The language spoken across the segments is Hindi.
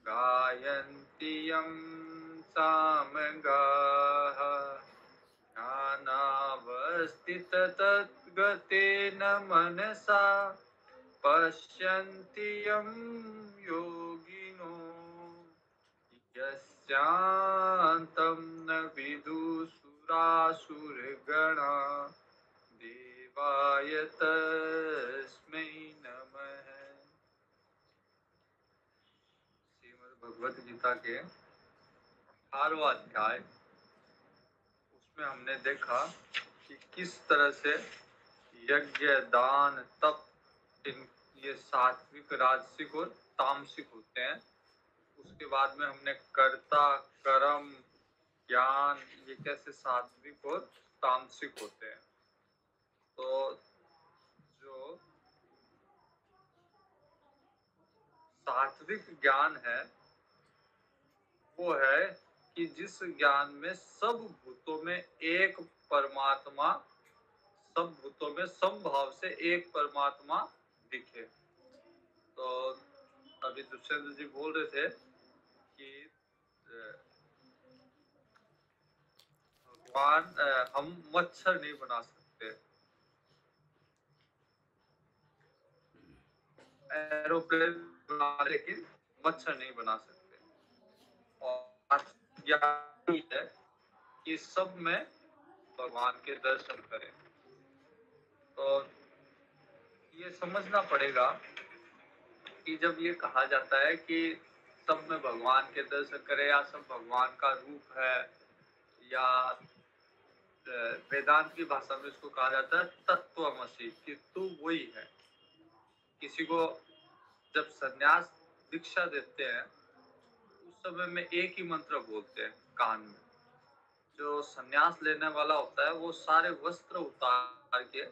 गायन्ति यं सामगाः ज्ञानावस्थिततद्गतेन मनसा पश्यन्ति यं योगिनो यस्यान्तं न विदुसुरासुरगणा देवाय तस्मै नमः। श्रीमद् भगवत गीता के 18वां अध्याय, उसमें हमने देखा कि किस तरह से यज्ञ, दान, तप, ये सात्विक, राजसिक और तामसिक होते हैं। उसके बाद में हमने कर्ता, कर्म, ज्ञान, ये कैसे सात्विक और तामसिक होते हैं। तो जो सात्विक ज्ञान है वो है कि जिस ज्ञान में सब भूतों में एक परमात्मा, सब भूतों में समभाव से एक परमात्मा दिखे। तो अभी दुष्यंत जी बोल रहे थे कि भगवान, हम मच्छर नहीं बना सकते, एरोप्लेन बना, लेकिन मच्छर नहीं बना सकते। और ज्ञान है कि सब में भगवान के दर्शन करें। तो ये समझना पड़ेगा कि जब ये कहा जाता है कि सब में भगवान के दर्शन करें या सब भगवान का रूप है, या वेदांत की भाषा में इसको कहा जाता है तत्वमसि, कि तू वही है। किसी को जब संन्यास दीक्षा देते हैं उस समय में एक ही मंत्र बोलते हैं कान में। जो संन्यास लेने वाला होता है वो सारे वस्त्र उतार के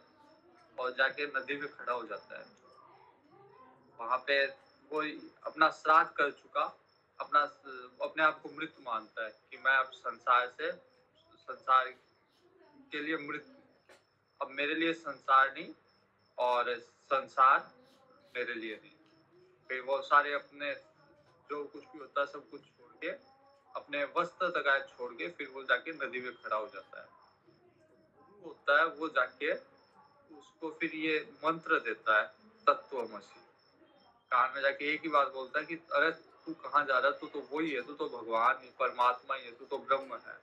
और जाके नदी में खड़ा हो जाता है। वहां पे कोई अपना श्राद्ध कर चुका, अपने आप को मृत मानता है कि मैं अब संसार के लिए मृत, अब मेरे लिए संसार नहीं और संसार मेरे लिए नहीं। फिर वो सारे अपने जो कुछ भी होता है सब कुछ छोड़ के, अपने वस्त्र तक छोड़ के, फिर वो जाके नदी में खड़ा हो जाता है। गुरु होता है वो जाके उसको फिर ये मंत्र देता है तत्वमसि। कान में जाके एक ही बात बोलता है कि अरे तू कहाँ जा रहा है, तू तो वही है, तू तो भगवान ही, परमात्मा ही है, तू तो ब्रह्म है।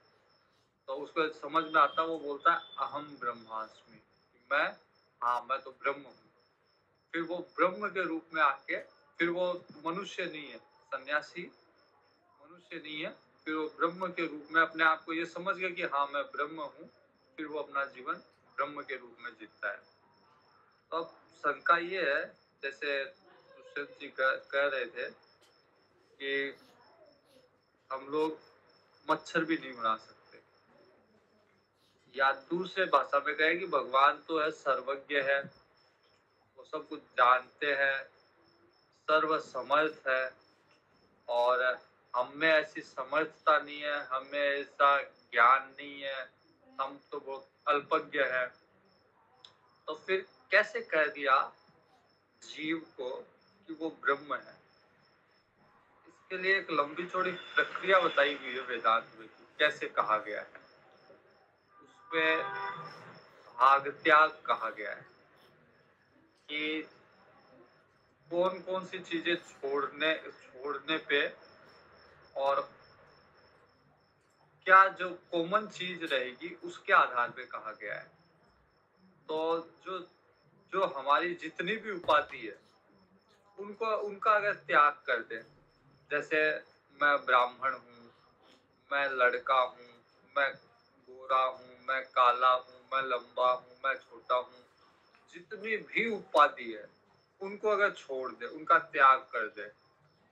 तो उसको समझ में आता है, वो बोलता है अहम ब्रह्मास्मि, मैं तो ब्रह्म हूँ। फिर वो ब्रह्म के रूप में आके, फिर वो मनुष्य नहीं है, सन्यासी मनुष्य नहीं है, फिर वो ब्रह्म के रूप में अपने आप को ये समझ गया कि हाँ मैं ब्रह्म हूँ। फिर वो अपना जीवन ब्रह्म के रूप में जीता है। तो अब शंका ये है, जैसे दुष्यंत जी कह रहे थे कि हम लोग मच्छर भी नहीं बना सकते, या दूसरे भाषा में कहे कि भगवान तो है सर्वज्ञ है, वो सब कुछ जानते हैं, सर्वसमर्थ है, और हम में ऐसी समर्थता नहीं है, हमें ऐसा ज्ञान नहीं है, हम तो बहुत अल्पज्ञ है। तो फिर कैसे कह दिया जीव को कि वो ब्रह्म है? इसके लिए एक लंबी चौड़ी प्रक्रिया बताई हुई है वेदांत में कि कैसे कहा गया है। उसमें भाग त्याग कहा गया है कि कौन कौन सी चीजें छोड़ने पे, और क्या जो कॉमन चीज रहेगी उसके आधार पे कहा गया है। तो जो जो हमारी जितनी भी उपाधि है उनका अगर त्याग कर दे, जैसे मैं ब्राह्मण हूँ, मैं लड़का हूँ, मैं गोरा हूँ, मैं काला हूँ, मैं लंबा हूँ, मैं छोटा हूँ, जितनी भी उपाधि है उनको अगर छोड़ दे, उनका त्याग कर दे,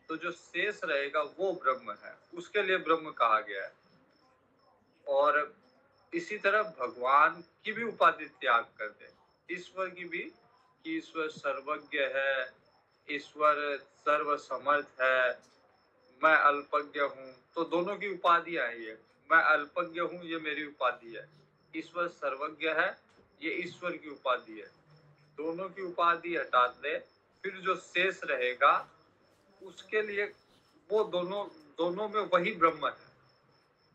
तो जो शेष रहेगा वो ब्रह्म है। उसके लिए ब्रह्म कहा गया है। और इसी तरह भगवान की भी उपाधि त्याग कर दे, ईश्वर की भी, कि ईश्वर सर्वज्ञ है, ईश्वर सर्वसमर्थ है, मैं अल्पज्ञ हूँ। तो दोनों की उपाधियां है ये, मैं अल्पज्ञ हूँ ये मेरी उपाधि है, ईश्वर सर्वज्ञ है ये ईश्वर की उपाधि है। दोनों की उपाधि हटा दे, फिर जो शेष रहेगा उसके लिए वो दोनों दोनों में वही ब्रह्म है।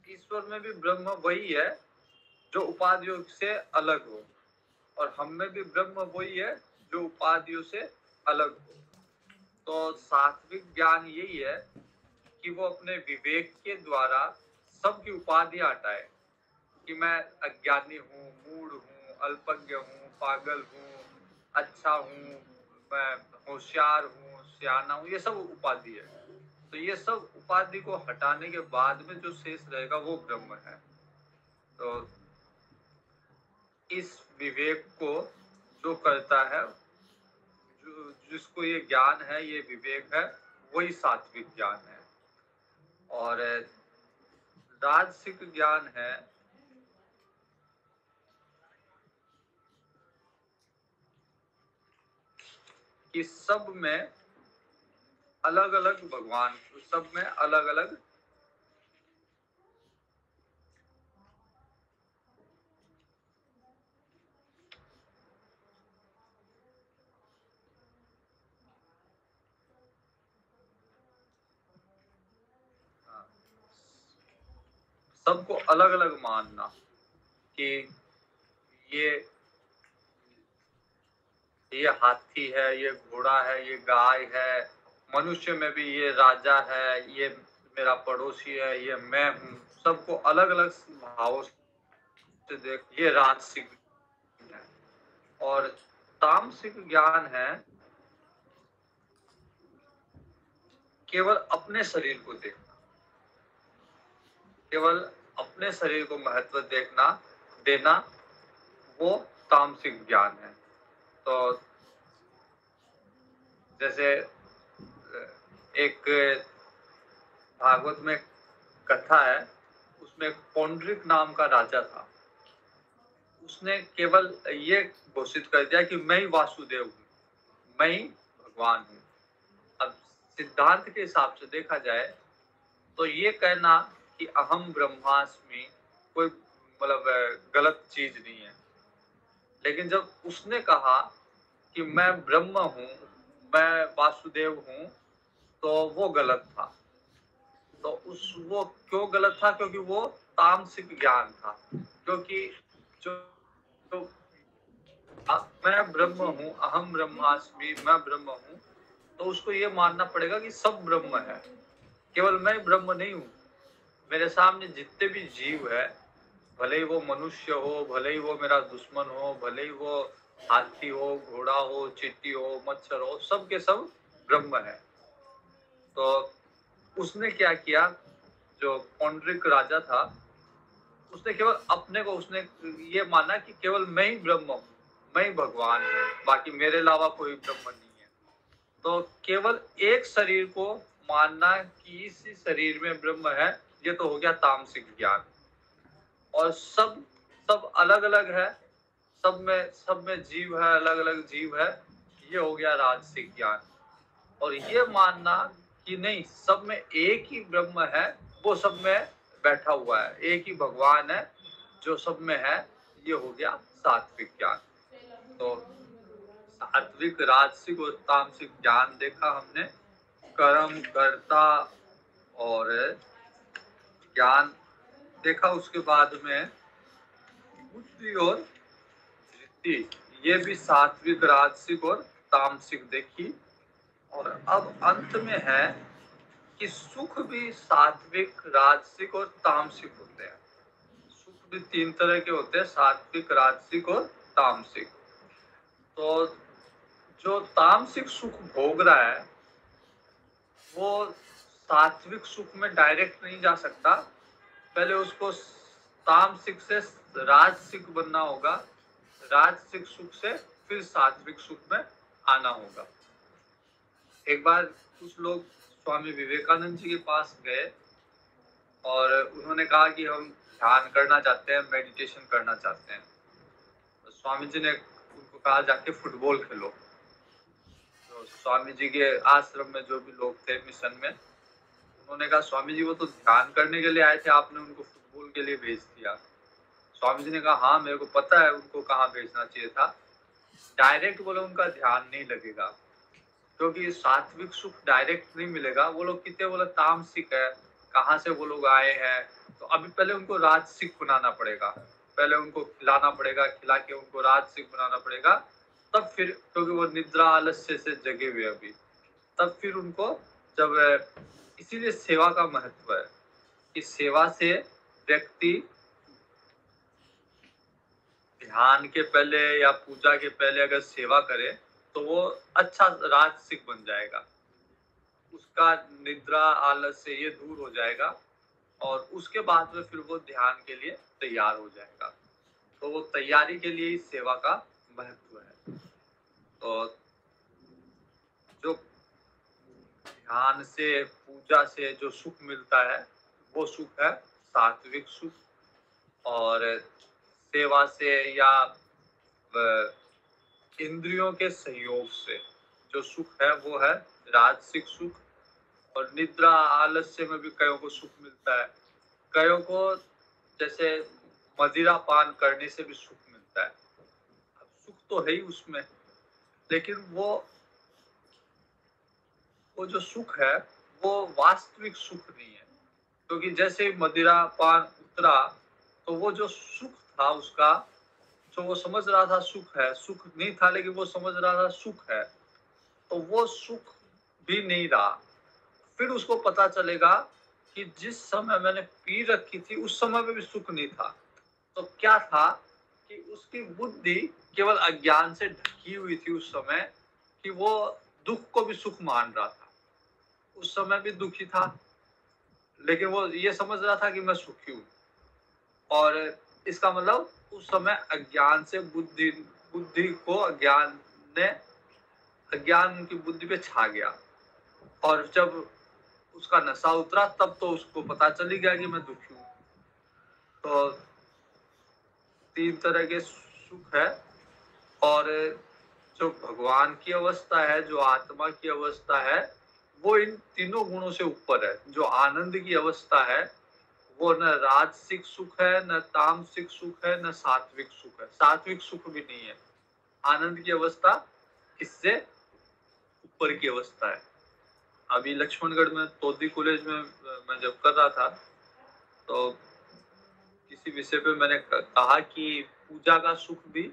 ईश्वर में भी ब्रह्म वही है जो उपाधियों से अलग हो, और हम में भी ब्रह्म वही है जो उपाधियों से अलग हो। तो सात्विक ज्ञान यही है कि वो अपने विवेक के द्वारा सबकी उपाधियां हटाए, कि मैं अज्ञानी हूँ, मूढ़ हूँ, अल्पज्ञ हूँ, पागल हूँ, अच्छा हूँ, मैं होशियार हूँ, सियाना हूँ, ये सब उपाधि है। तो ये सब उपाधि को हटाने के बाद में जो शेष रहेगा वो ब्रह्म है। तो इस विवेक को जो करता है, जिसको ये ज्ञान है, ये विवेक है, वही सात्विक ज्ञान है। और राजसिक ज्ञान है कि सब में अलग अलग भगवान, सब में अलग अलग सबको अलग अलग मानना कि ये ये हाथी है, ये घोड़ा है, ये गाय है, मनुष्य में भी ये राजा है, ये मेरा पड़ोसी है, ये मैं हूँ। सबको अलग अलग भावों से देख, ये राजसिक है। और तामसिक ज्ञान है केवल अपने शरीर को देखना, केवल अपने शरीर को महत्व देखना देना, वो तामसिक ज्ञान है। तो जैसे एक भागवत में कथा है, उसमें पौंड्रिक नाम का राजा था। उसने केवल ये घोषित कर दिया कि मैं ही वासुदेव हूँ, मैं ही भगवान हूँ। अब सिद्धांत के हिसाब से देखा जाए तो ये कहना कि अहम ब्रह्मास्मि कोई मतलब गलत चीज नहीं है। लेकिन जब उसने कहा कि मैं ब्रह्म हूँ, मैं वासुदेव हूँ, तो वो गलत था। तो वो क्यों गलत था? क्योंकि वो तामसिक ज्ञान था। क्योंकि जो तो मैं ब्रह्म हूँ, अहम ब्रह्मास्मि, मैं ब्रह्म हूँ, तो उसको ये मानना पड़ेगा कि सब ब्रह्म है, केवल मैं ब्रह्म नहीं हूँ। मेरे सामने जितने भी जीव है, भले ही वो मनुष्य हो, भले ही वो मेरा दुश्मन हो, भले ही वो हाथी हो, घोड़ा हो, चींटी हो, मच्छर हो, सब के सब ब्रह्म है। तो उसने क्या किया, जो पौंड्रिक राजा था, उसने केवल अपने को उसने ये माना कि केवल मैं ही ब्रह्म हूँ, मैं ही भगवान हूँ, बाकी मेरे अलावा कोई ब्रह्म नहीं है। तो केवल एक शरीर को मानना कि इसी शरीर में ब्रह्म है, ये तो हो गया तामसिक ज्ञान। और सब सब अलग अलग है, सब में जीव है, अलग अलग जीव है, ये हो गया राजसिक ज्ञान। और ये मानना कि नहीं, सब में एक ही ब्रह्म है, वो सब में बैठा हुआ है, एक ही भगवान है जो सब में है, ये हो गया सात्विक ज्ञान। तो सात्विक, राजसिक और तामसिक ज्ञान देखा हमने, कर्म, कर्ता और ज्ञान देखा। उसके बाद में बुद्धि और वृत्ति, ये भी सात्विक, राजसिक और तामसिक देखी। और अब अंत में है कि सुख भी सात्विक, राजसिक और तामसिक होते हैं। सुख भी तीन तरह के होते हैं, सात्विक, राजसिक और तामसिक। तो जो तामसिक सुख भोग रहा है, वो सात्विक सुख में डायरेक्ट नहीं जा सकता, पहले उसको तामसिक से राजसिक बनना होगा, राजसिक सुख से फिर सात्विक सुख में आना होगा। एक बार कुछ लोग स्वामी विवेकानंद जी के पास गए और उन्होंने कहा कि हम ध्यान करना चाहते हैं, मेडिटेशन करना चाहते हैं। तो स्वामी जी ने उनको कहा जाके फुटबॉल खेलो। तो स्वामी जी के आश्रम में जो भी लोग थे मिशन में, उन्होंने कहा स्वामी जी वो तो ध्यान करने के लिए आए थे, आपने उनको फुटबॉल के लिए भेज दिया। स्वामी जी ने कहा हाँ मेरे को पता है उनको कहाँ भेजना चाहिए था, डायरेक्ट बोले उनका ध्यान नहीं लगेगा। क्योंकि सात्विक सुख डायरेक्ट नहीं मिलेगा। वो लोग कितने बोले तामसिक है, कहाँ से वो लोग आए हैं, तो अभी पहले उनको राजसिक बनाना पड़ेगा, पहले उनको खिलाना पड़ेगा, खिला के उनको राजसिक बनाना पड़ेगा, तब फिर, क्योंकि वो निद्रा आलस्य से जगे हुए अभी, तब फिर उनको जब, इसीलिए सेवा का महत्व है कि सेवा से व्यक्ति ध्यान के पहले या पूजा के पहले अगर सेवा करे तो वो अच्छा राजसिक बन जाएगा, उसका निद्रा आलस्य ये दूर हो जाएगा और उसके बाद में फिर वो ध्यान के लिए तैयार हो जाएगा। तो वो तैयारी के लिए ही सेवा का महत्व है। तो जो ध्यान से पूजा से जो सुख मिलता है वो सुख है सात्विक सुख, और सेवा से या इंद्रियों के सहयोग से जो सुख है वो है राजसिक सुख। और निद्रा आलस्य में भी कईयों को सुख मिलता है, कईयों को जैसे मदिरा पान करने से भी सुख मिलता है। अब सुख तो है ही उसमें, लेकिन वो जो सुख है वो वास्तविक सुख नहीं है, क्योंकि जैसे ही मदिरा पान उतरा तो वो जो सुख था उसका, तो वो समझ रहा था सुख है, सुख नहीं था लेकिन वो समझ रहा था सुख है, तो वो सुख भी नहीं रहा। फिर उसको पता चलेगा कि जिस समय मैंने पी रखी थी उस समय में भी सुख नहीं था। तो क्या था कि उसकी बुद्धि केवल अज्ञान से ढकी हुई थी उस समय, कि वो दुख को भी सुख मान रहा था। उस समय भी दुखी था लेकिन वो ये समझ रहा था कि मैं सुखी हूँ, और इसका मतलब उस समय अज्ञान से बुद्धि को अज्ञान उनकी बुद्धि पे छा गया, और जब उसका नशा उतरा तब तो उसको पता चली गया कि मैं दुखी हूँ। तो तीन तरह के सुख है, और जो भगवान की अवस्था है, जो आत्मा की अवस्था है, वो इन तीनों गुणों से ऊपर है। जो आनंद की अवस्था है वो न राजसिक सुख है, न तामसिक सुख है, न सात्विक सुख है, सात्विक सुख भी नहीं है। आनंद की अवस्था इससे ऊपर की अवस्था है। अभी लक्ष्मणगढ़ में तोदी कॉलेज में मैं जब कर रहा था तो किसी विषय पे मैंने कहा कि पूजा का सुख भी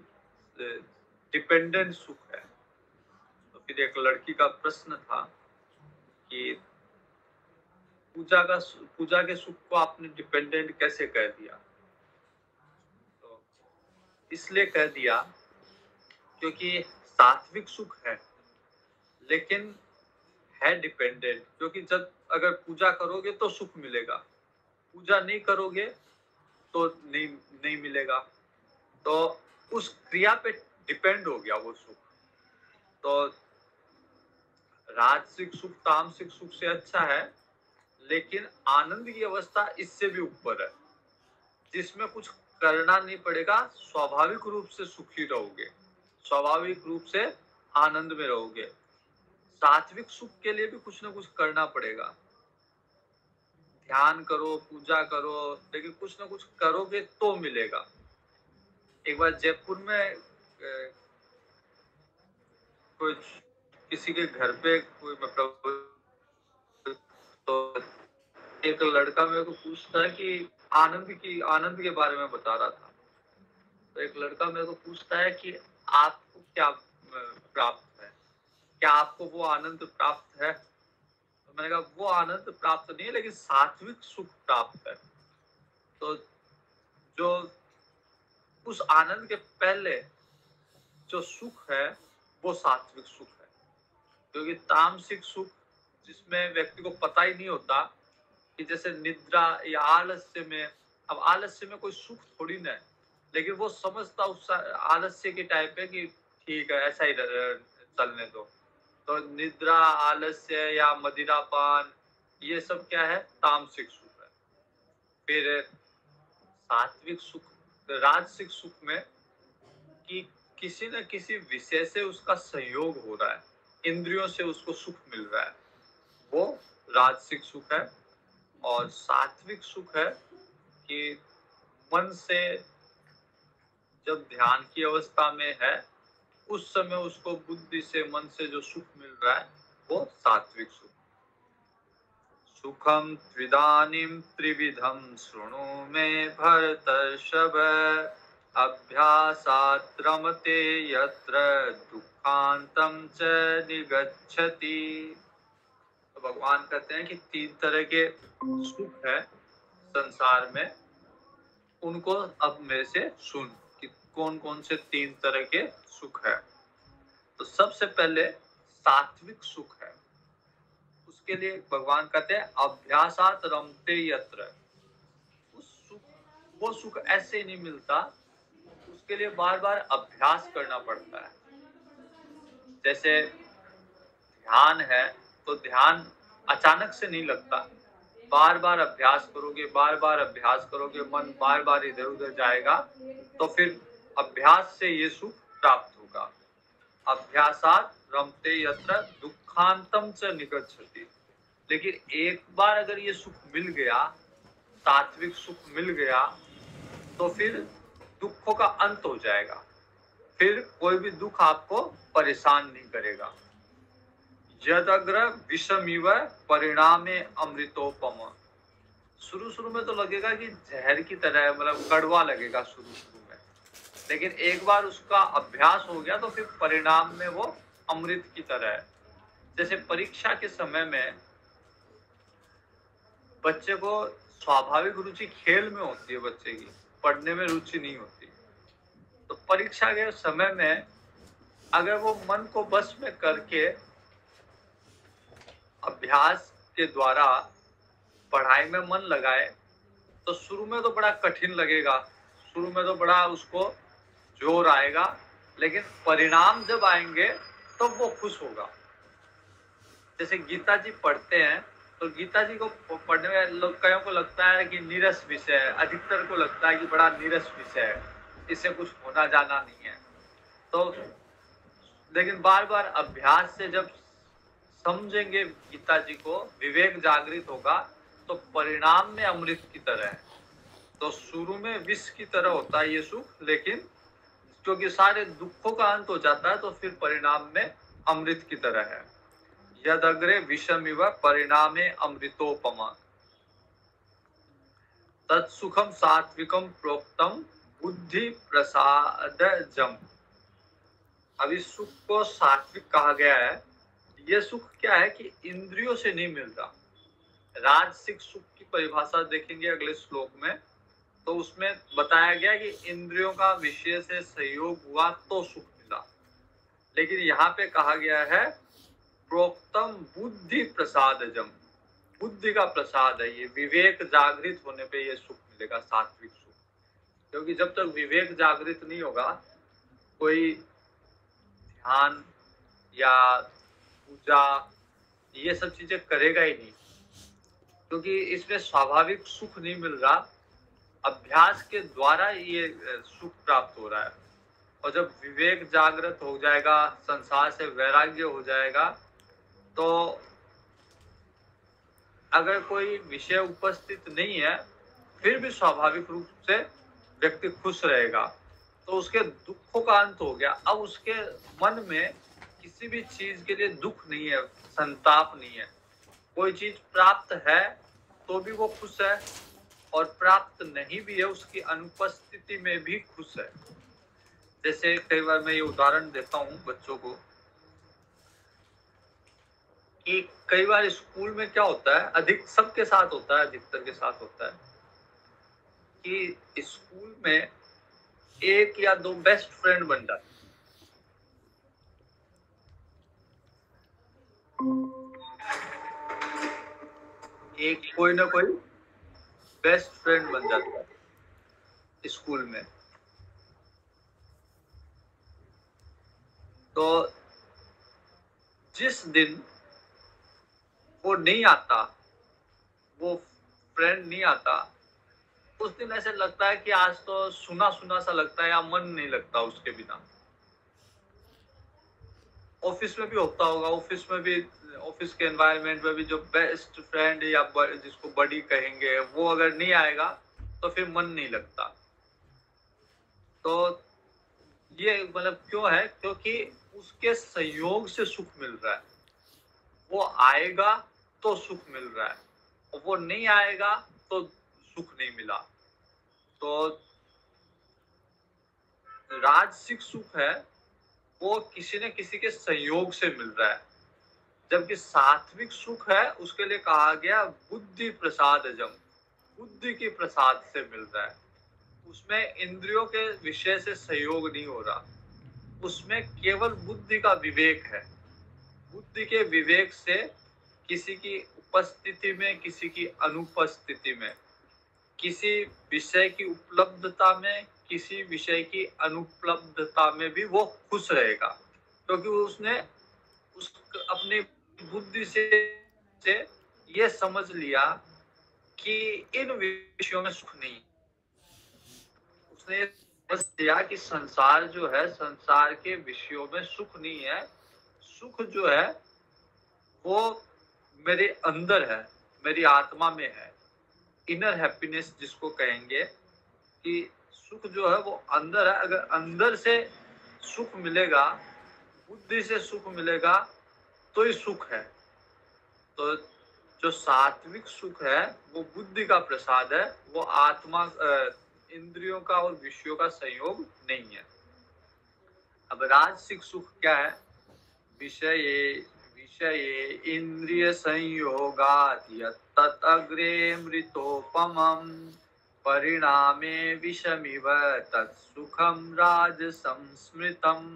डिपेंडेंट सुख है। तो फिर एक लड़की का प्रश्न था कि पूजा के सुख को आपने डिपेंडेंट कैसे कह दिया? तो इसलिए कह दिया क्योंकि सात्विक सुख है लेकिन है डिपेंडेंट, क्योंकि जब अगर पूजा करोगे तो सुख मिलेगा, पूजा नहीं करोगे तो नहीं मिलेगा। तो उस क्रिया पे डिपेंड हो गया वो सुख। तो राजसिक सुख तामसिक सुख से अच्छा है, लेकिन आनंद की अवस्था इससे भी ऊपर है, जिसमें कुछ करना नहीं पड़ेगा, स्वाभाविक रूप से सुखी रहोगे, स्वाभाविक रूप से आनंद में रहोगे। सात्विक सुख के लिए भी कुछ ना कुछ करना पड़ेगा, ध्यान करो, पूजा करो, लेकिन कुछ ना कुछ करोगे तो मिलेगा। एक बार जयपुर में कोई किसी के घर पे कोई मतलब, तो एक लड़का मेरे को पूछता है कि आनंद के बारे में बता रहा था। तो एक लड़का मेरे को पूछता है कि आपको क्या प्राप्त है, क्या आपको वो आनंद प्राप्त है? तो मैंने कहा वो आनंद प्राप्त नहीं है, लेकिन सात्विक सुख प्राप्त है। तो जो उस आनंद के पहले जो सुख है वो सात्विक सुख है, क्योंकि तामसिक सुख जिसमें व्यक्ति को पता ही नहीं होता, कि जैसे निद्रा या आलस्य में, अब आलस्य में कोई सुख थोड़ी ना है, लेकिन वो समझता उस आलस्य के टाइप है कि ठीक है ऐसा ही चलने दो। तो निद्रा आलस्य या मदिरापान ये सब क्या है? तामसिक सुख है। फिर सात्विक सुख राजसिक सुख में कि किसी न किसी विषय से उसका सहयोग हो रहा है, इंद्रियों से उसको सुख मिल रहा है, वो राजसिक सुख है। और सात्विक सुख है कि मन से जब ध्यान की अवस्था में है उस समय उसको बुद्धि से, मन से जो सुख मिल रहा है वो सात्विक सुख। सुखम त्विदानीं त्रिविधम शृणु मे भरतर्षभ, अभ्यासात् रमते यत्र दुःखान्तं च निगच्छति। तो भगवान कहते हैं कि 3 तरह के सुख है संसार में, उनको अब मेरे से सुन कि कौन कौन से 3 तरह के सुख है। तो सबसे पहले सात्विक सुख है। उसके लिए भगवान कहते हैं अभ्यासात रमते यत्र। वो सुख ऐसे नहीं मिलता, उसके लिए बार बार अभ्यास करना पड़ता है। जैसे ध्यान है तो ध्यान अचानक से नहीं लगता, बार बार अभ्यास करोगे, बार बार अभ्यास करोगे, मन बार बार इधर उधर जाएगा, तो फिर अभ्यास से ये सुख प्राप्त होगा। अभ्यासात रमते यत्र दुखांतम च निगच्छति। लेकिन एक बार अगर ये सुख मिल गया, सात्विक सुख मिल गया, तो फिर दुखों का अंत हो जाएगा, फिर कोई भी दुख आपको परेशान नहीं करेगा। यदग्र विषमिव परिणामे अमृतोपम। शुरू में तो लगेगा कि जहर की तरह है, मतलब कड़वा लगेगा शुरू में, लेकिन एक बार उसका अभ्यास हो गया तो फिर परिणाम में वो अमृत की तरह है। जैसे परीक्षा के समय में बच्चे को स्वाभाविक रुचि खेल में होती है, बच्चे की पढ़ने में रुचि नहीं होती। तो परीक्षा के समय में अगर वो मन को बस में करके अभ्यास के द्वारा पढ़ाई में मन लगाए, तो शुरू में तो बड़ा कठिन लगेगा, शुरू में तो बड़ा उसको जोर आएगा, लेकिन परिणाम जब आएंगे तो वो खुश होगा। जैसे गीता जी पढ़ते हैं तो गीता जी को पढ़ने में लोग, कईयों को लगता है कि नीरस विषय है, अधिकतर को लगता है कि बड़ा नीरस विषय है, इससे कुछ होना जाना नहीं है। तो लेकिन बार बार अभ्यास से जब समझेंगे गीता जी को, विवेक जागृत होगा, तो परिणाम में अमृत की तरह है। तो शुरू में विष की तरह होता है ये सुख, लेकिन क्योंकि सारे दुखों का अंत हो जाता है तो फिर परिणाम में अमृत की तरह है। यदग्रे विषमिव परिणामे अमृतोपमा, तत्सुखम सात्विकम प्रोक्तम बुद्धि प्रसादजम। अब इस सुख को सात्विक कहा गया है। ये सुख क्या है कि इंद्रियों से नहीं मिलता। राजसिक सुख की परिभाषा देखेंगे अगले श्लोक में, तो उसमें बताया गया कि इंद्रियों का विषय से सहयोग हुआ तो सुख मिला। लेकिन यहाँ पे कहा गया है प्रोक्तम बुद्धि प्रसादजम, बुद्धि का प्रसाद है ये, विवेक जागृत होने पे ये सुख मिलेगा, सात्विक सुख। क्योंकि जब तक विवेक जागृत नहीं होगा, कोई ध्यान या पूजा ये सब चीजें करेगा ही नहीं, क्योंकि इसमें स्वाभाविक सुख नहीं मिल रहा, अभ्यास के द्वारा ये सुख प्राप्त हो रहा है। और जब विवेक जागृत हो जाएगा, संसार से वैराग्य हो जाएगा, तो अगर कोई विषय उपस्थित नहीं है फिर भी स्वाभाविक रूप से व्यक्ति खुश रहेगा, तो उसके दुखों का अंत हो गया। अब उसके मन में किसी भी चीज के लिए दुख नहीं है, संताप नहीं है। कोई चीज प्राप्त है तो भी वो खुश है, और प्राप्त नहीं भी है उसकी अनुपस्थिति में भी खुश है। जैसे कई बार मैं ये उदाहरण देता हूँ बच्चों को कि कई बार स्कूल में क्या होता है, अधिक सबके साथ होता है, अधिकतर के साथ होता है कि स्कूल में 1 या 2 बेस्ट फ्रेंड बन जाते हैं। एक कोई ना कोई बेस्ट फ्रेंड बन जाता है स्कूल में। तो जिस दिन वो नहीं आता, वो फ्रेंड नहीं आता, उस दिन ऐसे लगता है कि आज तो सुना सुना सा लगता है, या मन नहीं लगता उसके बिना। ऑफिस में भी होता होगा, ऑफिस में भी, ऑफिस के एनवायरनमेंट में भी जो बेस्ट फ्रेंड या जिसको बडी कहेंगे, वो अगर नहीं आएगा तो फिर मन नहीं लगता। तो ये मतलब क्यों है? क्योंकि उसके संयोग से सुख मिल रहा है। वो आएगा तो सुख मिल रहा है, और वो नहीं आएगा तो सुख नहीं मिला। तो राजसिक सुख है, वो किसी न किसी के संयोग से मिल रहा है। जबकि सात्विक सुख है, उसके लिए कहा गया बुद्धि प्रसादजम, बुद्धि के प्रसाद से मिल रहा है। उसमें इंद्रियों के विषय से सहयोग नहीं हो रहा, उसमें केवल बुद्धि का विवेक है। बुद्धि के विवेक से किसी की उपस्थिति में, किसी की अनुपस्थिति में, किसी विषय की उपलब्धता में, किसी विषय की अनुपलब्धता में भी वो खुश रहेगा, क्योंकि उसने उस अपनी बुद्धि से ये समझ लिया कि इन विषयों में सुख नहीं। उसने समझ लिया कि संसार जो है, संसार के विषयों में सुख नहीं है। सुख जो है वो मेरे अंदर है, मेरी आत्मा में है। इनर हैप्पीनेस जिसको कहेंगे, कि सुख जो है वो अंदर है। अगर अंदर से सुख मिलेगा, बुद्धि से सुख मिलेगा, तो ही सुख है। तो जो सात्विक सुख है वो बुद्धि का प्रसाद है, वो आत्मा इंद्रियों का और विषयों का संयोग नहीं है। अब राजसिक सुख क्या है? विषये विषये इंद्रिय संयोगात् यत्तत् अग्रे मृतोपमम् परिणामे विषमिव तत्सुखम राजसं स्मृतम्।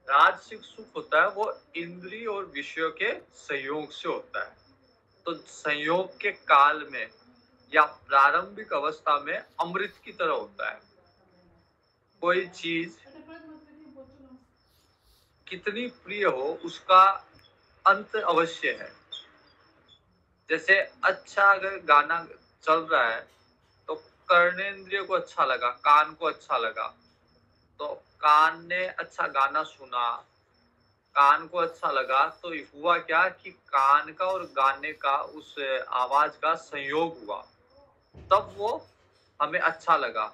राजसिक सुख होता है वो इंद्रिय और विषयों के संयोग से होता है। तो संयोग के काल में या प्रारंभिक अवस्था में अमृत की तरह होता है। कोई चीज कितनी प्रिय हो, उसका अंत अवश्य है। जैसे अच्छा अगर गाना चल रहा है तो कर्णेंद्रिय को अच्छा लगा, कान को अच्छा लगा, तो कान ने अच्छा गाना सुना, कान को अच्छा लगा, तो हुआ क्या कि कान का और गाने का, उस आवाज का संयोग हुआ, तब वो हमें अच्छा लगा।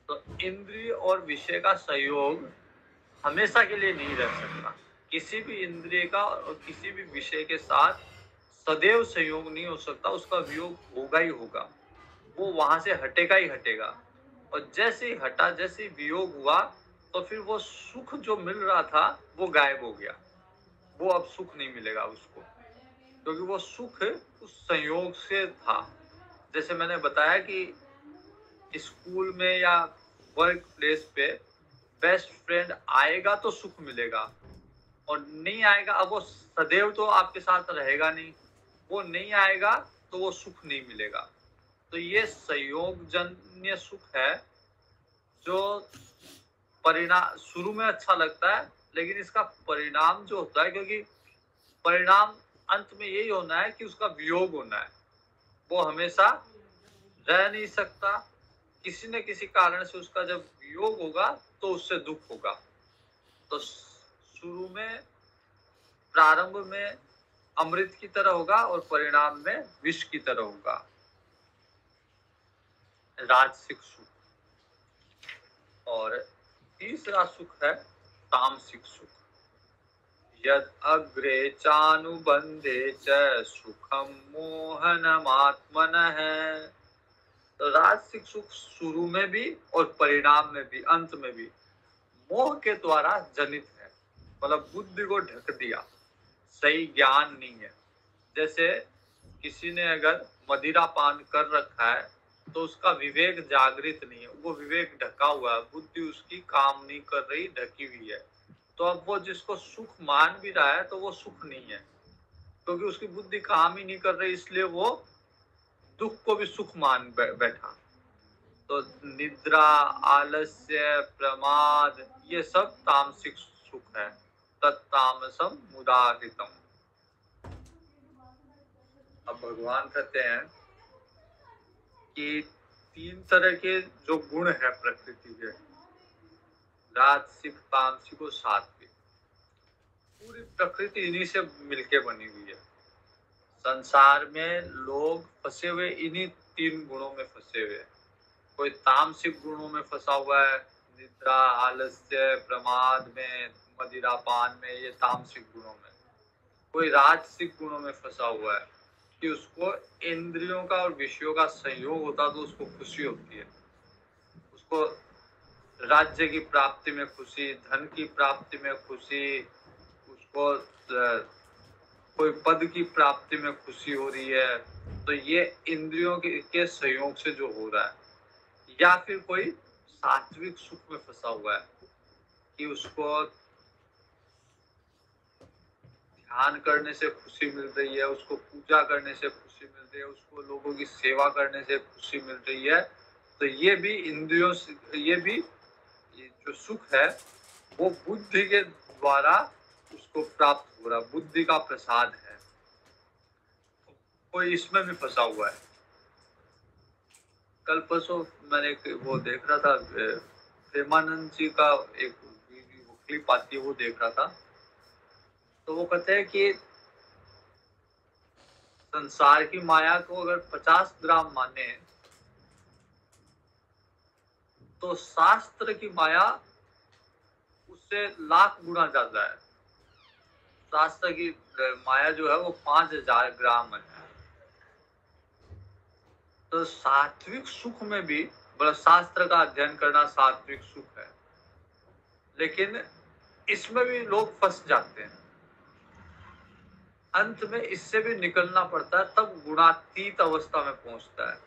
तो इंद्रिय और विषय का संयोग हमेशा के लिए नहीं रह सकता। किसी भी इंद्रिय का और किसी भी विषय के साथ सदैव संयोग नहीं हो सकता, उसका वियोग होगा ही होगा, वो वहां से हटेगा ही हटेगा। और जैसे ही हटा, जैसे ही वियोग हुआ, तो फिर वो सुख जो मिल रहा था वो गायब हो गया। वो अब सुख नहीं मिलेगा उसको, क्योंकि वो सुख उस संयोग से था। जैसे मैंने बताया कि स्कूल में या वर्क प्लेस पे बेस्ट फ्रेंड आएगा तो सुख मिलेगा, और नहीं आएगा, अब वो सदैव तो आपके साथ रहेगा नहीं, वो नहीं आएगा तो वो सुख नहीं मिलेगा। तो ये संयोगजन्य सुख है, जो परिणाम शुरू में अच्छा लगता है, लेकिन इसका परिणाम जो होता है, क्योंकि परिणाम अंत में यही होना है कि उसका वियोग होना है, वो हमेशा रह नहीं सकता। किसी न किसी कारण से उसका जब वियोग होगा तो उससे दुख होगा। तो शुरू में, प्रारंभ में अमृत की तरह होगा और परिणाम में विष की तरह होगा। राजसिक सुख। और तीसरा सुख है तामसिक सुख। यद अग्रे चानुबंधे च सुखम मोहनमात्मनः। तो राजसिक सुख शुरू में भी और परिणाम में भी, अंत में भी मोह के द्वारा जनित है, मतलब बुद्धि को ढक दिया, सही ज्ञान नहीं है। जैसे किसी ने अगर मदिरा पान कर रखा है तो उसका विवेक जागृत नहीं है, वो विवेक ढका हुआ है, बुद्धि उसकी काम नहीं कर रही, ढकी हुई है। तो अब वो जिसको सुख मान भी रहा है तो वो सुख नहीं है, क्योंकि उसकी बुद्धि काम ही नहीं कर रही, इसलिए वो दुख को भी सुख मान बैठा। तो निद्रा, आलस्य, प्रमाद, ये सब तामसिक सुख है। तत्तामसम मुदाहृतम। अब भगवान कहते हैं कि तीन तरह के जो गुण है प्रकृति के, राजसिक, तामसिक और सात्विक, पूरी प्रकृति इन्हीं से मिलके बनी हुई है। संसार में लोग फंसे हुए इन्हीं तीन गुणों में फंसे हुए हैं। कोई तामसिक गुणों में फंसा हुआ है, निद्रा, आलस्य, प्रमाद में, मदिरापान में, ये तामसिक गुणों में। कोई राजसिक गुणों में फंसा हुआ है कि उसको इंद्रियों का और विषयों का संयोग होता तो उसको खुशी होती है, उसको राज्य की प्राप्ति में खुशी, धन की प्राप्ति में खुशी, उसको कोई पद की प्राप्ति में खुशी हो रही है, तो ये इंद्रियों के संयोग से जो हो रहा है। या फिर कोई सात्विक सुख में फंसा हुआ है कि उसको ध्यान करने से खुशी मिल रही है, उसको पूजा करने से खुशी मिल रही है, उसको लोगों की सेवा करने से खुशी मिल रही है, तो ये भी इंद्रियों से, ये जो सुख है वो बुद्धि के द्वारा उसको प्राप्त हो रहा, बुद्धि का प्रसाद है। कोई इसमें भी फंसा हुआ है। कल परसों मैंने वो देख रहा था, प्रेमानंद जी का एक क्लिप आती है, वो देख रहा था। तो वो कहते हैं कि संसार की माया को अगर 50 ग्राम माने तो शास्त्र की माया उससे लाख गुना ज्यादा है। शास्त्र की माया जो है वो 5000 ग्राम है। तो सात्विक सुख में भी, मतलब शास्त्र का अध्ययन करना सात्विक सुख है, लेकिन इसमें भी लोग फंस जाते हैं। अंत में इससे भी निकलना पड़ता है, तब गुणातीत अवस्था में पहुंचता है,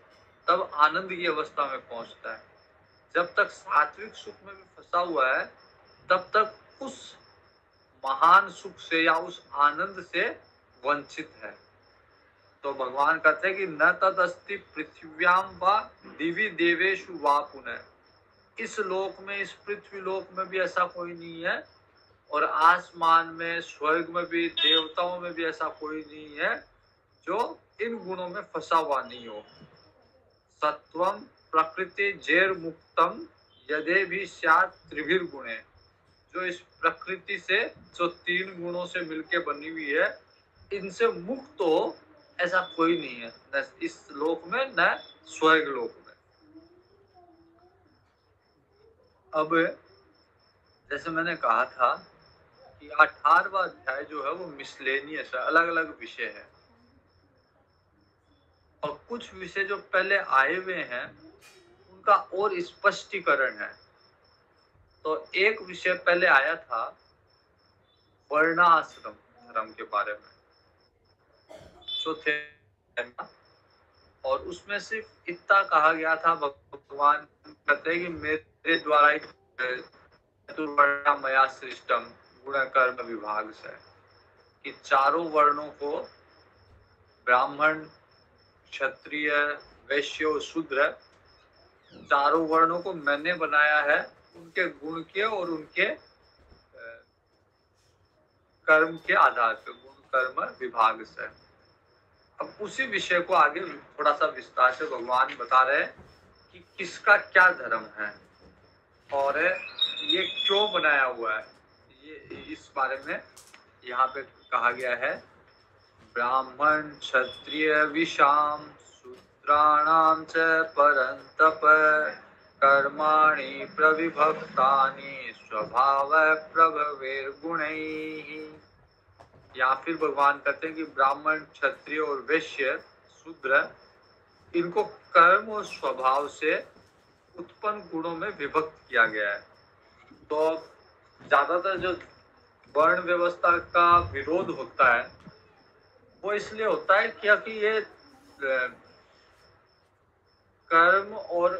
तब आनंद की अवस्था में पहुंचता है। जब तक सात्विक सुख में भी फंसा हुआ है, तब तक उस महान सुख से या उस आनंद से वंचित है। तो भगवान कहते हैं कि न तदस्ति पृथ्व्याम वा दिवि देवेषु वा पुनः, इस लोक में, इस पृथ्वी लोक में भी ऐसा कोई नहीं है, और आसमान में, स्वर्ग में भी, देवताओं में भी ऐसा कोई नहीं है जो इन गुणों में फंसा हुआ नहीं हो। सत्वम प्रकृति जैर मुक्तम यदे भी स्यात् त्रिभिर गुणे, जो इस प्रकृति से, जो 3 गुणों से मिलके बनी हुई है, इनसे मुक्त हो ऐसा कोई नहीं है, न इस लोक में न स्वर्ग लोक में। अब जैसे मैंने कहा था कि 18वां अध्याय जो है वो मिसलेनियस है, अलग अलग विषय है, और कुछ विषय जो पहले आए हुए हैं उनका और स्पष्टीकरण है। तो एक विषय पहले आया था वर्णाश्रम धर्म के बारे में, जो थे, और उसमें सिर्फ इतना कहा गया था, भगवान कहते हैं कि मेरे द्वारा चतुर्वर्णमया सृष्टम गुण कर्म विभाग से, कि चारों वर्णों को, ब्राह्मण, क्षत्रिय, वैश्य और शूद्र, चारों वर्णों को मैंने बनाया है उनके गुण के और उनके कर्म के आधार पर, गुण कर्म विभाग से। अब उसी विषय को आगे थोड़ा सा विस्तार से भगवान बता रहे हैं कि किसका क्या धर्म है और ये क्यों बनाया हुआ है। ये इस बारे में यहाँ पे कहा गया है, ब्राह्मण क्षत्रिय विषाम शूद्राणाम च परंतप कर्माणि प्रविभक्तानि स्वभाव प्रभवेर्गुणैः। या फिर भगवान कहते हैं कि ब्राह्मण, क्षत्रिय और वैश्य, शूद्र, इनको कर्म और स्वभाव से उत्पन्न गुणों में विभक्त किया गया है। तो ज्यादातर जो वर्ण व्यवस्था का विरोध होता है वो इसलिए होता है क्योंकि ये कर्म और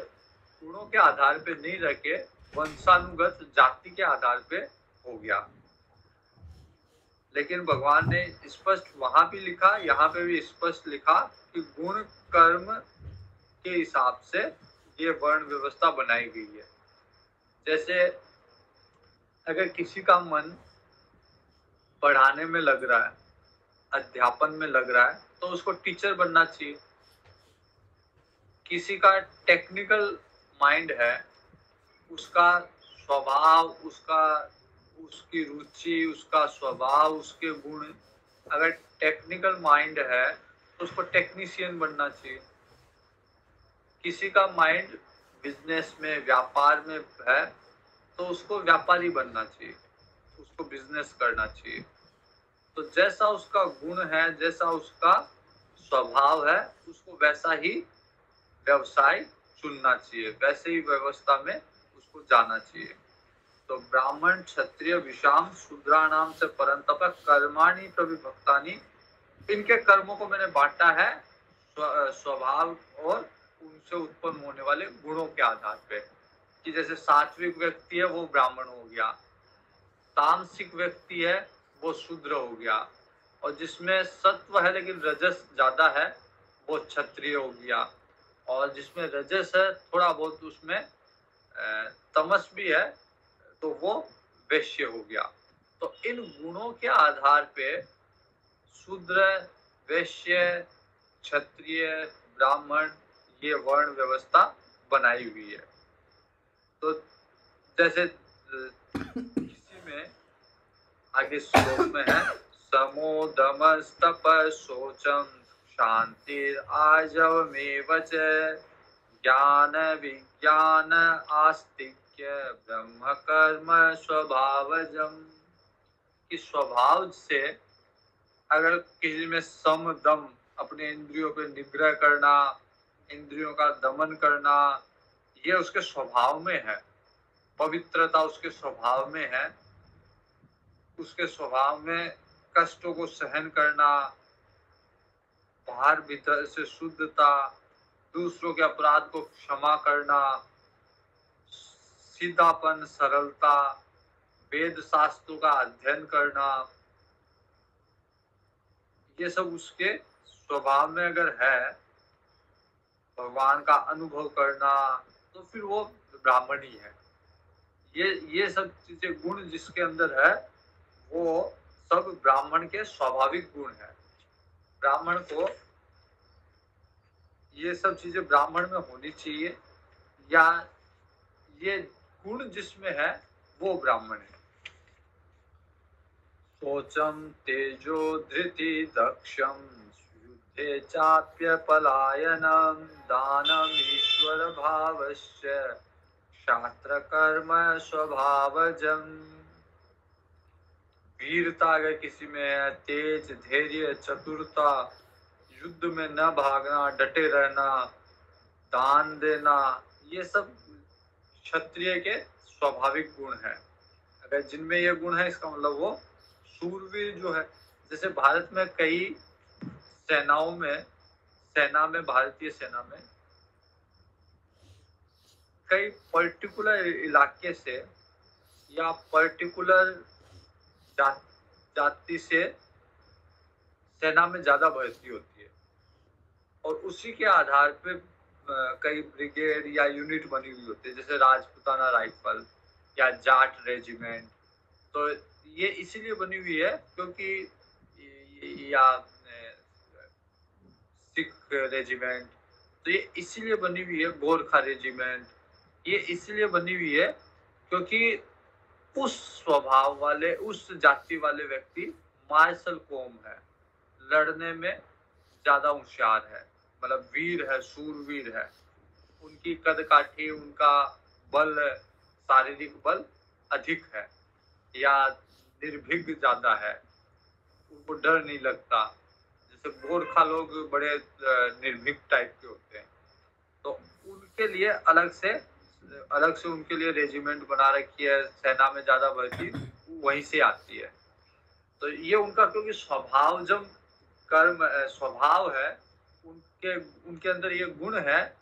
गुणों के आधार पे नहीं रह के वंशानुगत जाति के आधार पे हो गया। लेकिन भगवान ने स्पष्ट वहां भी लिखा, यहाँ पे भी स्पष्ट लिखा कि गुण कर्म के हिसाब से ये वर्ण व्यवस्था बनाई गई है। जैसे अगर किसी का मन पढ़ाने में लग रहा है, अध्यापन में लग रहा है, तो उसको टीचर बनना चाहिए। किसी का टेक्निकल माइंड है, उसका स्वभाव, उसकी रुचि, उसका स्वभाव, उसके गुण, अगर टेक्निकल माइंड है तो उसको टेक्नीशियन बनना चाहिए। किसी का माइंड बिजनेस में, व्यापार में है, तो उसको व्यापारी बनना चाहिए, उसको बिजनेस करना चाहिए। तो जैसा उसका गुण है, जैसा उसका स्वभाव है, उसको वैसा ही व्यवसाय चुनना चाहिए, वैसे ही व्यवस्था में उसको जाना चाहिए। तो ब्राह्मण, क्षत्रिय, विषाम, शूद्राणाम से परंतप कर्माणि प्रविभक्तानि, इनके कर्मों को मैंने बांटा है स्वभाव और उनसे उत्पन्न होने वाले गुणों के आधार पे। कि जैसे सात्विक व्यक्ति है वो ब्राह्मण हो गया, तामसिक व्यक्ति है वो शूद्र हो गया, और जिसमें सत्व है लेकिन रजस ज्यादा है वो क्षत्रिय हो गया, और जिसमें रजस है थोड़ा बहुत उसमें तमस भी है तो वो वैश्य हो गया। तो इन गुणों के आधार पे शूद्र, वैश्य, क्षत्रिय, ब्राह्मण, ये वर्ण व्यवस्था बनाई हुई है। तो जैसे किसी में आगे श्लोक में है, समो दमस्तप शोचम शांतिर आजवमेव च ज्ञान विज्ञान आस्तिक्य ब्रह्म कर्म स्वभावजम। कि स्वभाव से अगर किसी में सम दम, अपने इंद्रियों पे निग्रह करना, इंद्रियों का दमन करना, ये उसके स्वभाव में है, पवित्रता उसके स्वभाव में है, उसके स्वभाव में कष्टों को सहन करना, बाहर भीतर से शुद्धता, दूसरों के अपराध को क्षमा करना, सीधापन, सरलता, वेद शास्त्रों का अध्ययन करना, ये सब उसके स्वभाव में अगर है, भगवान का अनुभव करना, तो फिर वो ब्राह्मण ही है। ये सब चीजें, गुण जिसके अंदर है वो सब ब्राह्मण के स्वाभाविक गुण है। ब्राह्मण को ये सब चीजें ब्राह्मण में होनी चाहिए, या ये गुण जिसमें है वो ब्राह्मण है। शोचम तेजो धृति दक्षम युद्धे चाप्य पलायनम दानम ईश्वर भावस्य शास्त्र कर्म स्वभावजम। वीरता अगर किसी में है, तेज, धैर्य, चतुरता, युद्ध में न भागना, डटे रहना, दान देना, ये सब क्षत्रिय के स्वाभाविक गुण है। अगर जिनमें ये गुण है इसका मतलब वो शूरवीर जो है। जैसे भारत में कई सेनाओं में, भारतीय सेना में कई पर्टिकुलर इलाके से या पर्टिकुलर जाति से सेना में ज्यादा भर्ती होती है, और उसी के आधार पे कई ब्रिगेड या यूनिट बनी हुई होती है, जैसे राजपूताना राइफल या जाट रेजिमेंट। तो ये इसीलिए बनी हुई है क्योंकि या सिख रेजिमेंट, तो ये इसीलिए बनी हुई है, गोरखा रेजिमेंट, ये इसीलिए बनी हुई है क्योंकि उस स्वभाव वाले, उस जाति वाले व्यक्ति मार्शल कौम है, लड़ने में ज्यादा होशियार है, मतलब वीर है, शूरवीर है, उनकी कद काठी, उनका बल, शारीरिक बल अधिक है, या निर्भीक ज्यादा है, उनको डर नहीं लगता। जैसे गोरखा लोग बड़े निर्भीक टाइप के होते हैं, तो उनके लिए अलग से उनके लिए रेजिमेंट बना रखी है, सेना में ज्यादा भर्ती वहीं से आती है। तो ये उनका क्योंकि स्वभाव, जब कर्म स्वभाव है, उनके अंदर ये गुण है,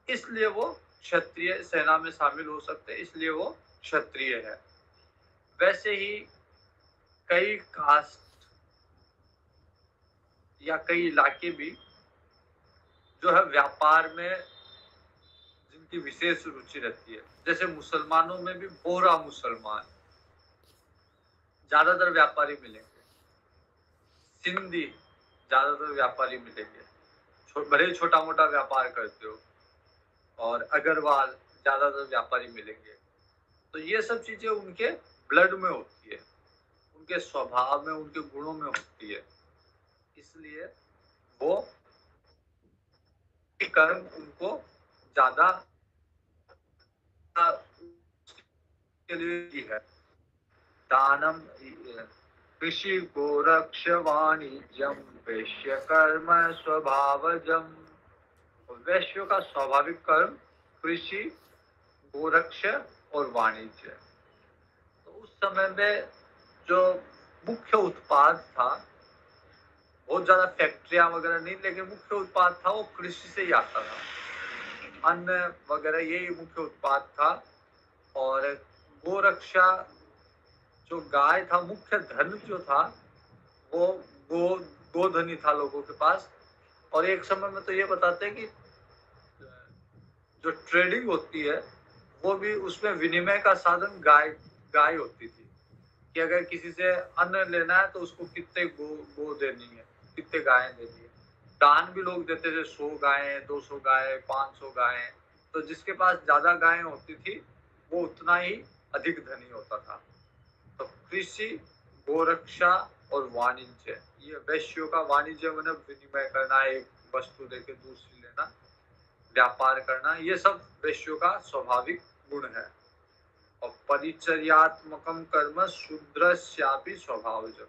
इसलिए वो क्षत्रिय सेना में शामिल हो सकते हैं, इसलिए वो क्षत्रिय है। वैसे ही कई कास्ट या कई इलाके भी जो है व्यापार में जिनकी विशेष रुचि रहती है, जैसे मुसलमानों में भी बोहरा मुसलमान ज्यादातर व्यापारी मिलेंगे, सिंधी ज्यादातर व्यापारी मिलेंगे, भले छोटा मोटा व्यापार करते हो, और अग्रवाल ज्यादातर व्यापारी मिलेंगे। तो ये सब चीजें उनके ब्लड में होती है, उनके स्वभाव में, उनके गुणों में होती है, इसलिए वो कर्म उनको ज्यादा के लिए ही है। दानम कृषि गोरक्ष वाणिज्यम वैश्य कर्म स्वभावजम। वैश्य का स्वाभाविक कर्म कृषि, गोरक्ष और वाणिज्य। तो उस समय में जो मुख्य उत्पाद था, बहुत ज्यादा फैक्ट्रियां वगैरह नहीं, लेकिन मुख्य उत्पाद था वो कृषि से ही आता था। अन्न वगैरह यही मुख्य उत्पाद था। और गोरक्षा, जो गाय था, मुख्य धन जो था वो गोधन ही था लोगों के पास। और एक समय में तो ये बताते हैं कि जो ट्रेडिंग होती है वो भी, उसमें विनिमय का साधन गाय होती थी। कि अगर किसी से अन्न लेना है तो उसको कितने गो देनी है, कितने गायें देनी है। दान भी लोग देते थे, 100 गायें, 200 गायें, 500 गायें। तो जिसके पास ज्यादा गायें होती थी वो उतना ही अधिक धनी होता था। तो कृषि, गोरक्षा और वाणिज्य, ये वैश्यों का वाणिज्य मतलब विनिमय करना, एक वस्तु देके दूसरी लेना, व्यापार करना, ये सब वैश्यों का स्वाभाविक गुण है। और परिचर्यात्मकम कर्म शूद्रस्यापि स्वभावज,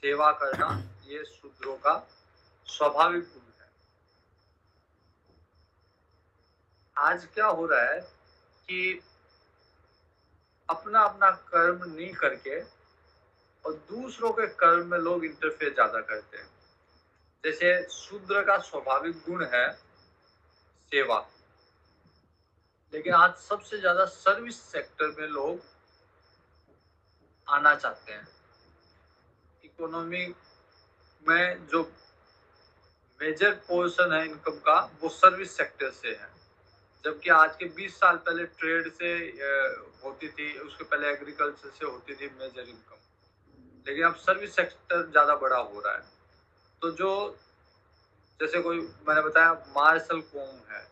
सेवा करना ये शूद्रों का स्वाभाविक गुण है। आज क्या हो रहा है कि अपना अपना कर्म नहीं करके और दूसरों के कर्म में लोग इंटरफेयर ज्यादा करते हैं। जैसे शूद्र का स्वाभाविक गुण है सेवा, लेकिन आज सबसे ज्यादा सर्विस सेक्टर में लोग आना चाहते हैं। इकोनॉमी में जो मेजर पोर्शन है इनकम का वो सर्विस सेक्टर से है। जबकि आज के 20 साल पहले ट्रेड से होती थी, उसके पहले एग्रीकल्चर से होती थी मेजर इनकम, लेकिन अब सर्विस सेक्टर ज्यादा बड़ा हो रहा है। तो जो, जैसे कोई मैंने बताया मार्शल कॉम है,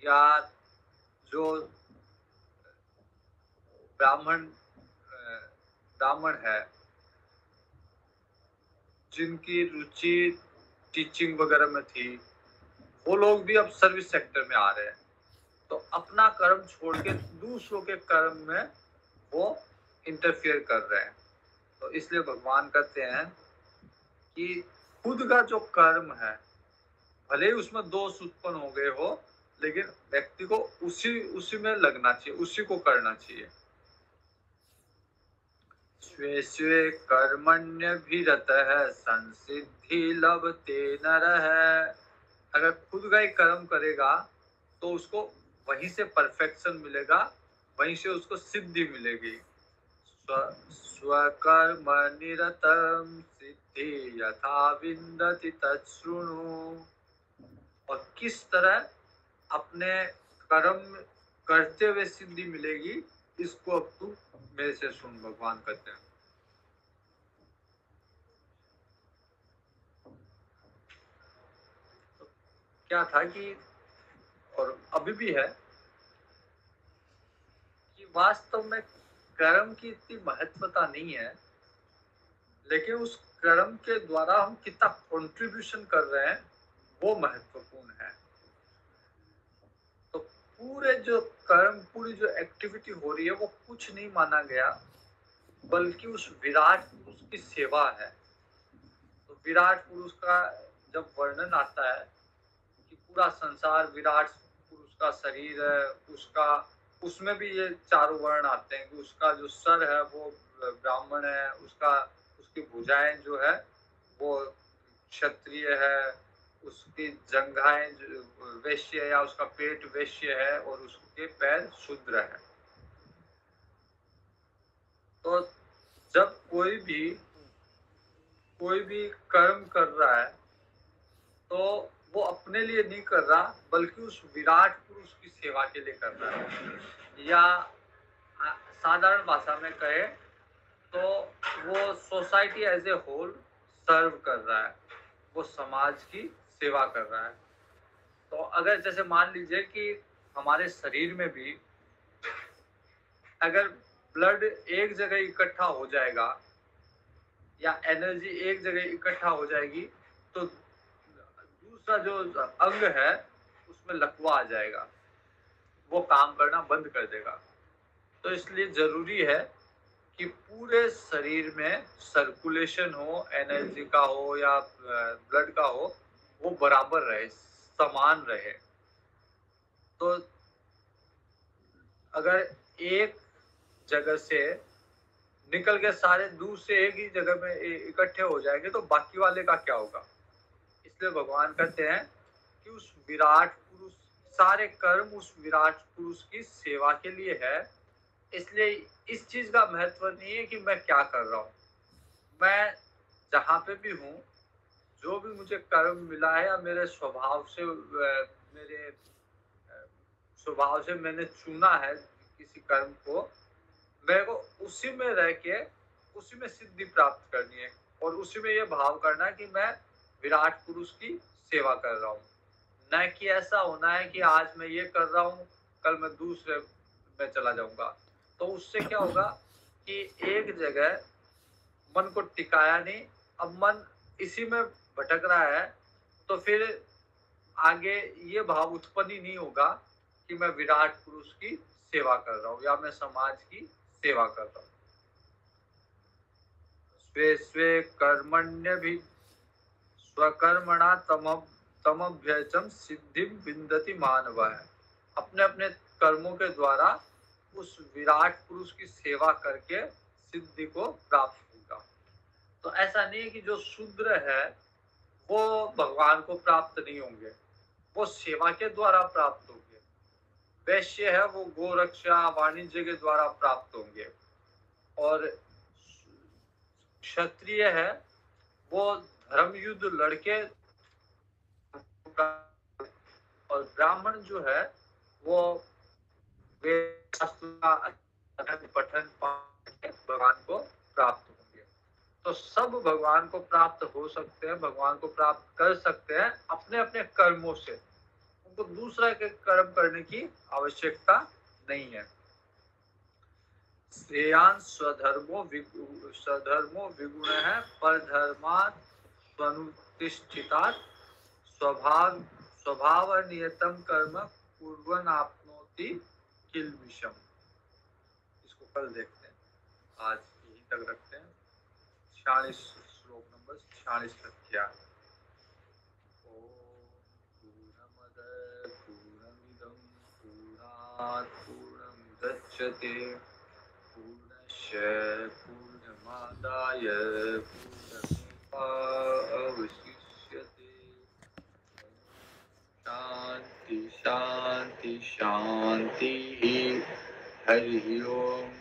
या जो ब्राह्मण है जिनकी रुचि टीचिंग वगैरह में थी, वो लोग भी अब सर्विस सेक्टर में आ रहे हैं। तो अपना कर्म छोड़ के दूसरों के कर्म में वो इंटरफियर कर रहे हैं। तो इसलिए भगवान कहते हैं कि खुद का जो कर्म है, भले ही उसमें दोष उत्पन्न हो गए हो, लेकिन व्यक्ति को उसी में लगना चाहिए, उसी को करना चाहिए। स्वे स्वे कर्मण्यभिरतः संसिद्धि लभते नरः। अगर खुद का ही कर्म करेगा तो उसको वहीं से परफेक्शन मिलेगा, वहीं से उसको सिद्धि मिलेगी। स्वकर्म निरतम सिद्धि यथा विन्दति तच्छृणु। और किस तरह अपने कर्म करते हुए सिद्धि मिलेगी, इसको अब तू मेरे से सुन, भगवान कहते हैं। तो क्या था कि, और अभी भी है कि वास्तव में कर्म की इतनी महत्वता नहीं है, लेकिन उस कर्म के द्वारा हम कितना कंट्रीब्यूशन कर रहे हैं वो महत्वपूर्ण है। तो पूरे जो कर्म, पूरी जो एक्टिविटी हो रही है वो कुछ नहीं माना गया, बल्कि उस विराट पुरुष की सेवा है। तो विराट पुरुष का जब वर्णन आता है कि पूरा संसार विराट पुरुष का शरीर है, उसका, उसमें भी ये चारों वर्ण आते हैं कि उसका जो सर है वो ब्राह्मण है, उसकी भुजाएं जो है वो क्षत्रिय है, उसकी जंघाएं वैश्य है, या उसका पेट वैश्य है, और उसके पैर शूद्र है। तो जब कोई भी कर्म कर रहा है तो वो अपने लिए नहीं कर रहा, बल्कि उस विराट पुरुष की सेवा के लिए कर रहा है। या साधारण भाषा में कहे तो वो सोसाइटी एज ए होल सर्व कर रहा है, वो समाज की सेवा कर रहा है। तो अगर जैसे मान लीजिए कि हमारे शरीर में भी अगर ब्लड एक जगह इकट्ठा हो जाएगा या एनर्जी एक जगह इकट्ठा हो जाएगी, तो दूसरा जो अंग है उसमें लकवा आ जाएगा, वो काम करना बंद कर देगा। तो इसलिए जरूरी है कि पूरे शरीर में सर्कुलेशन हो, एनर्जी का हो या ब्लड का हो, वो बराबर रहे, समान रहे। तो अगर एक जगह से निकल के सारे दूर से एक ही जगह में इकट्ठे हो जाएंगे तो बाकी वाले का क्या होगा? इसलिए भगवान कहते हैं कि उस विराट पुरुष, सारे कर्म उस विराट पुरुष की सेवा के लिए है। इसलिए इस चीज का महत्व नहीं है कि मैं क्या कर रहा हूँ। मैं जहाँ पे भी हूँ, जो भी मुझे कर्म मिला है या मेरे स्वभाव से मेरे स्वभाव से मैंने चुना है किसी कर्म को, मेरे को उसी में रह के उसी में सिद्धि प्राप्त करनी है और उसी में ये भाव करना है कि मैं विराट पुरुष की सेवा कर रहा हूँ। न कि ऐसा होना है कि आज मैं ये कर रहा हूँ, कल मैं दूसरे में चला जाऊंगा। तो उससे क्या होगा कि एक जगह मन को टिकाया नहीं, अब मन इसी में भटक रहा है, तो फिर आगे ये भाव उत्पन्न ही नहीं होगा कि मैं विराट पुरुष की सेवा कर रहा हूँ या मैं समाज की सेवा कर रहा हूँ। स्वे स्वे कर्मण्य भी स्वकर्मणा तमभ्यचम सिद्धि विन्दति मानवः। अपने अपने कर्मों के द्वारा उस विराट पुरुष की सेवा करके सिद्धि को प्राप्त होगा। तो ऐसा नहीं है कि जो शूद्र है वो भगवान को प्राप्त नहीं होंगे, वो सेवा के द्वारा प्राप्त होंगे। वैश्य है वो गोरक्षा वाणिज्य के द्वारा प्राप्त होंगे, और क्षत्रिय है वो धर्म युद्ध लड़के, और ब्राह्मण जो है वो वेद शास्त्र का अध्ययन पठन भगवान को प्राप्त होंगे। तो सब भगवान को प्राप्त हो सकते हैं, भगवान को प्राप्त कर सकते हैं अपने अपने कर्मों से। उनको दूसरा के कर्म करने की आवश्यकता नहीं है। श्रेयान स्वधर्मो विगुण है, पर धर्मात् स्वनुतिष्ठितात् स्वभाव नियतम कर्म पूर्वन आपनोति किल्बिषम। इसको कल देखते हैं, आज यहीं तक रखते हैं। 46 श्लोक नंबर 46 तक क्या है। ओम पूर्णमद पूर्णमिदं पूर्णात् पूर्णमुदच्यते पूर्णस्य पूर्णमादाय पूर्णमेवावशिष्यते। शांति शांति शांति। हरि ओम।